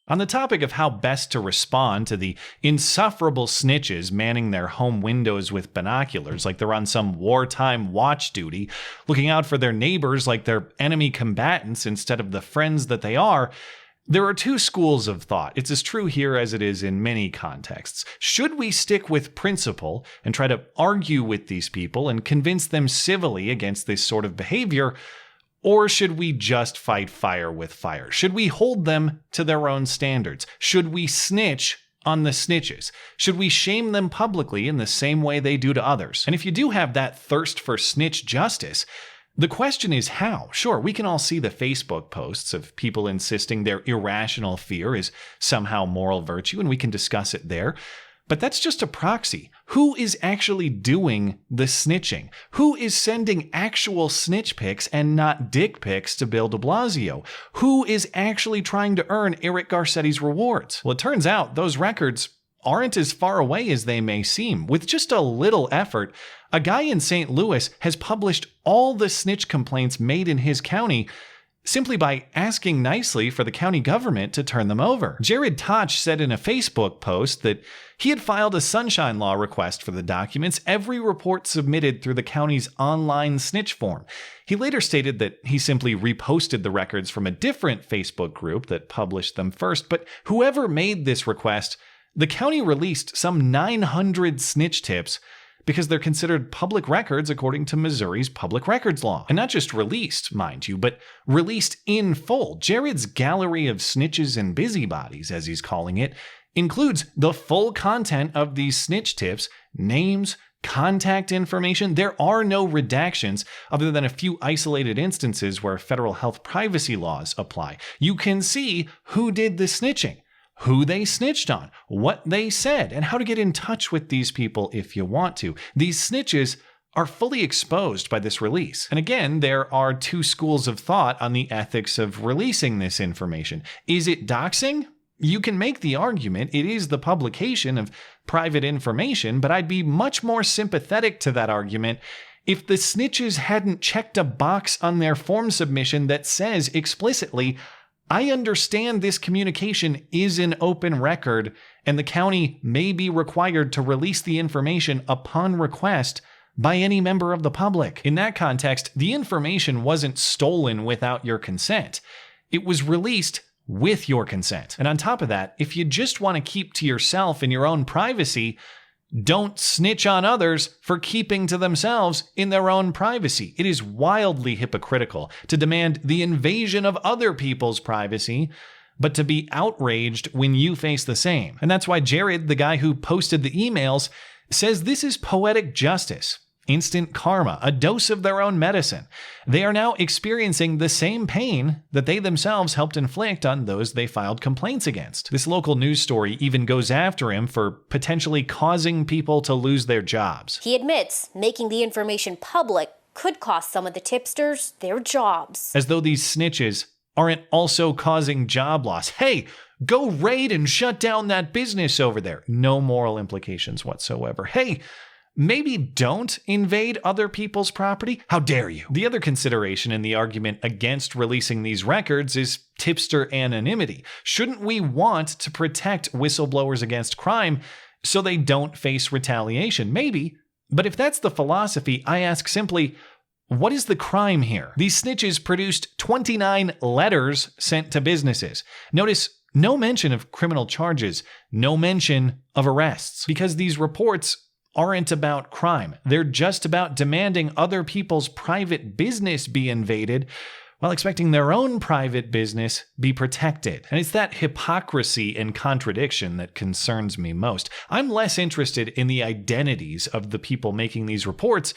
On the topic of how best to respond to the insufferable snitches manning their home windows with binoculars like they're on some wartime watch duty, looking out for their neighbors like they're enemy combatants instead of the friends that they are, there are two schools of thought. It's as true here as it is in many contexts. Should we stick with principle and try to argue with these people and convince them civilly against this sort of behavior? Or should we just fight fire with fire? Should we hold them to their own standards? Should we snitch on the snitches? Should we shame them publicly in the same way they do to others? And if you do have that thirst for snitch justice, the question is how? Sure, we can all see the Facebook posts of people insisting their irrational fear is somehow moral virtue, and we can discuss it there. But that's just a proxy. Who is actually doing the snitching? Who is sending actual snitch pics and not dick pics to Bill de Blasio? Who is actually trying to earn Eric Garcetti's rewards? Well, it turns out those records aren't as far away as they may seem. With just a little effort, a guy in St. Louis has published all the snitch complaints made in his county simply by asking nicely for the county government to turn them over. Jared Toch said in a Facebook post that he had filed a sunshine law request for the documents, every report submitted through the county's online snitch form. He later stated that he simply reposted the records from a different Facebook group that published them first, but whoever made this request, the county released some 900 snitch tips because they're considered public records according to Missouri's public records law. And not just released, mind you, but released in full. Jared's gallery of snitches and busybodies, as he's calling it, includes the full content of these snitch tips, names, contact information. There are no redactions other than a few isolated instances where federal health privacy laws apply. You can see who did the snitching, who they snitched on, what they said, and how to get in touch with these people if you want to. These snitches are fully exposed by this release. And again, there are two schools of thought on the ethics of releasing this information. Is it doxing? You can make the argument it is the publication of private information, but I'd be much more sympathetic to that argument if the snitches hadn't checked a box on their form submission that says explicitly, I understand this communication is an open record, and the county may be required to release the information upon request by any member of the public. In that context, the information wasn't stolen without your consent. It was released with your consent. And on top of that, if you just want to keep to yourself and your own privacy, don't snitch on others for keeping to themselves in their own privacy. It is wildly hypocritical to demand the invasion of other people's privacy, but to be outraged when you face the same. And that's why Jared, the guy who posted the emails, says this is poetic justice. Instant karma, a dose of their own medicine. They are now experiencing the same pain that they themselves helped inflict on those they filed complaints against. This local news story even goes after him for potentially causing people to lose their jobs. He admits making the information public could cost some of the tipsters their jobs. As though these snitches aren't also causing job loss. Hey, go raid and shut down that business over there. No moral implications whatsoever. Hey, maybe don't invade other people's property? How dare you? The other consideration in the argument against releasing these records is tipster anonymity. Shouldn't we want to protect whistleblowers against crime so they don't face retaliation? Maybe. But if that's the philosophy, I ask simply, what is the crime here? These snitches produced 29 letters sent to businesses. Notice no mention of criminal charges, no mention of arrests, because these reports aren't about crime. They're just about demanding other people's private business be invaded while expecting their own private business be protected. And it's that hypocrisy and contradiction that concerns me most. I'm less interested in the identities of the people making these reports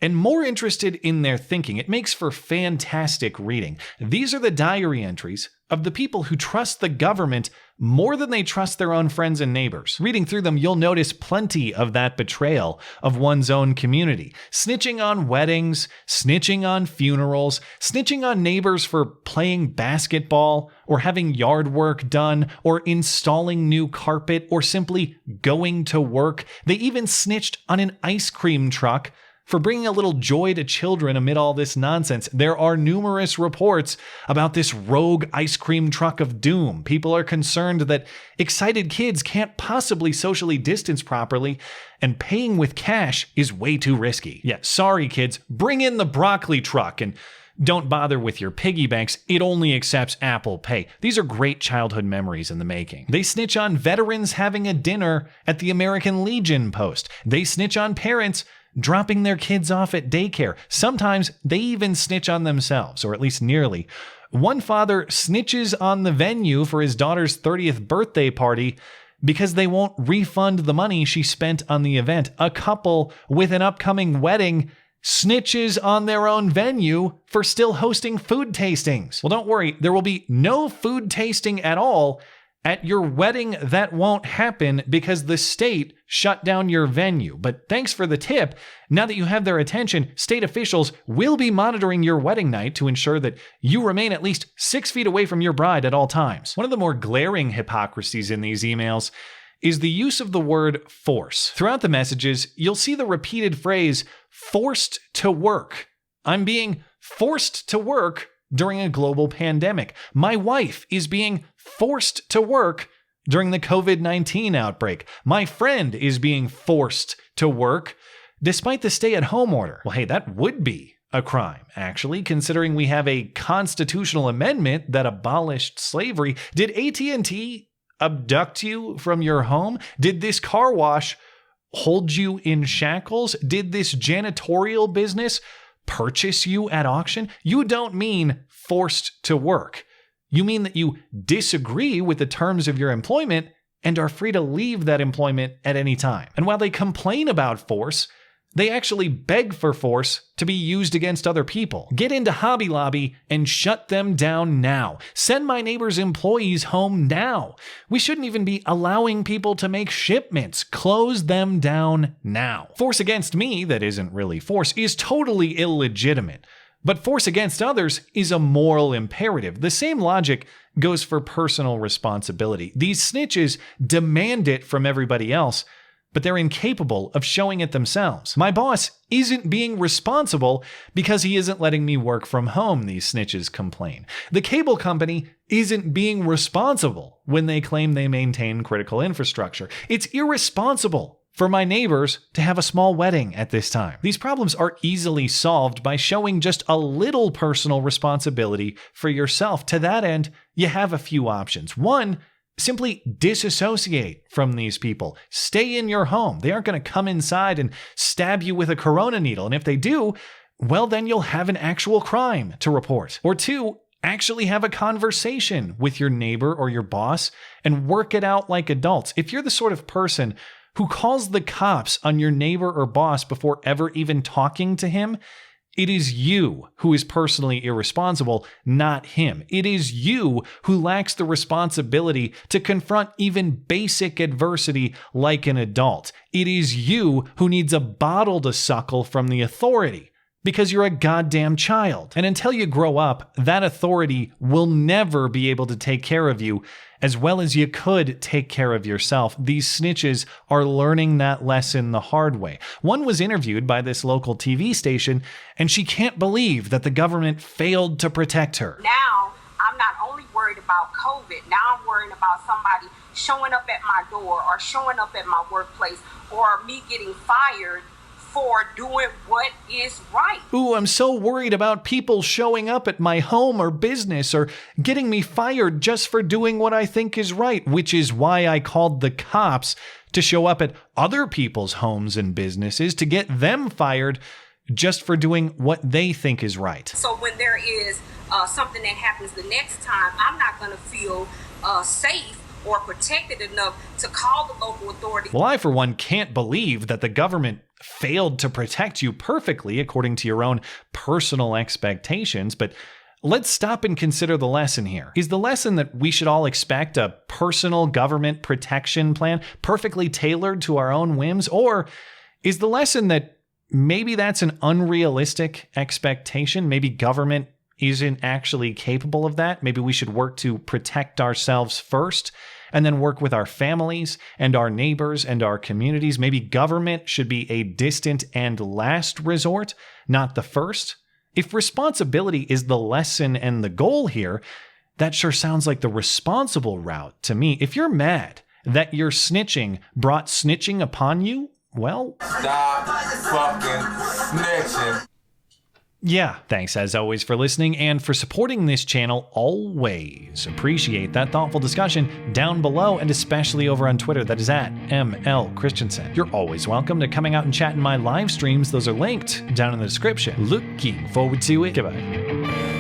and more interested in their thinking. It makes for fantastic reading. These are the diary entries of the people who trust the government more than they trust their own friends and neighbors. Reading through them, you'll notice plenty of that betrayal of one's own community. Snitching on weddings, snitching on funerals, snitching on neighbors for playing basketball or having yard work done or installing new carpet or simply going to work. They even snitched on an ice cream truck for bringing a little joy to children amid all this nonsense. There are numerous reports about this rogue ice cream truck of doom. People are concerned that excited kids can't possibly socially distance properly, and paying with cash is way too risky. Yeah, sorry kids, bring in the broccoli truck and don't bother with your piggy banks. It only accepts Apple Pay. These are great childhood memories in the making. They snitch on veterans having a dinner at the American Legion post. They snitch on parents dropping their kids off at daycare. Sometimes they even snitch on themselves, or at least nearly. One father snitches on the venue for his daughter's 30th birthday party because they won't refund the money she spent on the event. A couple with an upcoming wedding snitches on their own venue for still hosting food tastings. Well, don't worry, there will be no food tasting at all at your wedding. That won't happen because the state shut down your venue. But thanks for the tip. Now that you have their attention, state officials will be monitoring your wedding night to ensure that you remain at least 6 feet away from your bride at all times. One of the more glaring hypocrisies in these emails is the use of the word force. Throughout the messages, you'll see the repeated phrase, forced to work. I'm being forced to work during a global pandemic. My wife is being forced to work during the COVID-19 outbreak. My friend is being forced to work despite the stay-at-home order. Well, hey, that would be a crime, actually, considering we have a constitutional amendment that abolished slavery. Did AT&T abduct you from your home? Did this car wash hold you in shackles? Did this janitorial business purchase you at auction? You don't mean forced to work. You mean that you disagree with the terms of your employment and are free to leave that employment at any time. And while they complain about force, they actually beg for force to be used against other people. Get into Hobby Lobby and shut them down now. Send my neighbor's employees home now. We shouldn't even be allowing people to make shipments. Close them down now. Force against me, that isn't really force, is totally illegitimate. But force against others is a moral imperative. The same logic goes for personal responsibility. These snitches demand it from everybody else, but they're incapable of showing it themselves. My boss isn't being responsible because he isn't letting me work from home, these snitches complain. The cable company isn't being responsible when they claim they maintain critical infrastructure. It's irresponsible for my neighbors to have a small wedding at this time. These problems are easily solved by showing just a little personal responsibility for yourself. To that end, you have a few options. One, simply disassociate from these people. Stay in your home. They aren't going to come inside and stab you with a corona needle. And if they do, well, then you'll have an actual crime to report. Or two, actually have a conversation with your neighbor or your boss and work it out like adults. If you're the sort of person who calls the cops on your neighbor or boss before ever even talking to him, it is you who is personally irresponsible, not him. It is you who lacks the responsibility to confront even basic adversity like an adult. It is you who needs a bottle to suckle from the authority because you're a goddamn child. And until you grow up, that authority will never be able to take care of you as well as you could take care of yourself. These snitches are learning that lesson the hard way. One was interviewed by this local TV station, and she can't believe that the government failed to protect her. Now, I'm not only worried about COVID, now I'm worried about somebody showing up at my door or showing up at my workplace or me getting fired for doing what is right. Ooh, I'm so worried about people showing up at my home or business or getting me fired just for doing what I think is right, which is why I called the cops to show up at other people's homes and businesses to get them fired just for doing what they think is right. So when there is something that happens the next time, I'm not going to feel safe or protected enough to call the local authority. Well, I, for one, can't believe that the government failed to protect you perfectly according to your own personal expectations, but let's stop and consider the lesson here. Is the lesson that we should all expect a personal government protection plan perfectly tailored to our own whims? Or is the lesson that maybe that's an unrealistic expectation? Maybe government isn't actually capable of that. Maybe we should work to protect ourselves first and then work with our families and our neighbors and our communities. Maybe government should be a distant and last resort, not the first. If responsibility is the lesson and the goal here, that sure sounds like the responsible route to me. If you're mad that your snitching brought snitching upon you, well, stop fucking snitching. Yeah, thanks as always for listening and for supporting this channel always. Appreciate that thoughtful discussion down below and especially over on Twitter. That is at ML Christiansen. You're always welcome to coming out and chat in my live streams. Those are linked down in the description. Looking forward to it. Goodbye.